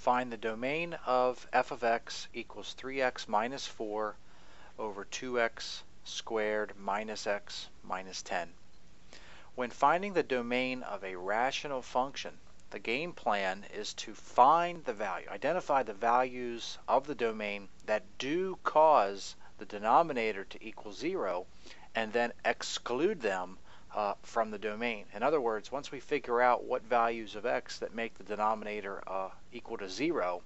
Find the domain of f of x equals 3x minus 4 over 2x squared minus x minus 10. When finding the domain of a rational function, the game plan is to find the value, identify the values of the domain that do cause the denominator to equal 0, and then exclude them from the domain. In other words, once we figure out what values of x that make the denominator equal to 0,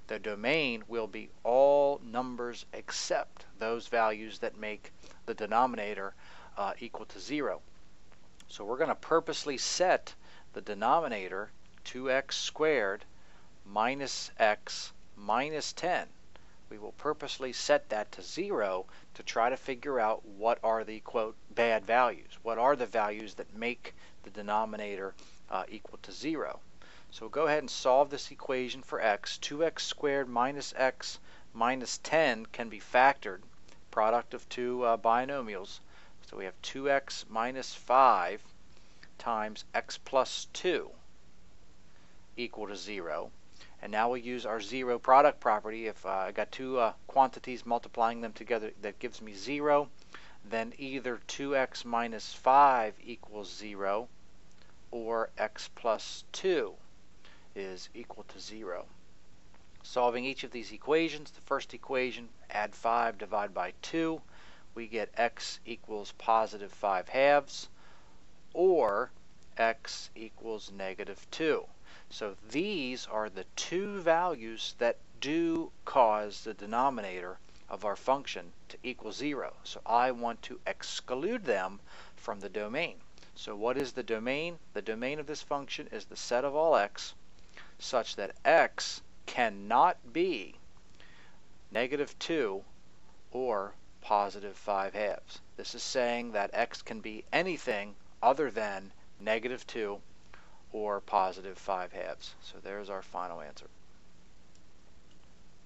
the domain will be all numbers except those values that make the denominator equal to 0. So we're going to purposely set the denominator 2x squared minus x minus 10. We will purposely set that to 0 to try to figure out what are the, quote, bad values. What are the values that make the denominator equal to 0? So we'll go ahead and solve this equation for x. 2x squared minus x minus 10 can be factored, product of two binomials. So we have 2x minus 5 times x plus 2 equal to 0. And now we'll use our zero product property. If I got two quantities, multiplying them together, that gives me 0, then either 2x minus 5 equals 0 or x plus 2 is equal to 0. Solving each of these equations, the first equation, add 5, divide by 2, we get x equals positive 5 halves, or x equals negative 2. So these are the two values that do cause the denominator of our function to equal 0. So I want to exclude them from the domain. So what is the domain? The domain of this function is the set of all x such that x cannot be negative 2 or positive 5 halves. This is saying that x can be anything other than negative 2 or positive 5 halves. So there's our final answer.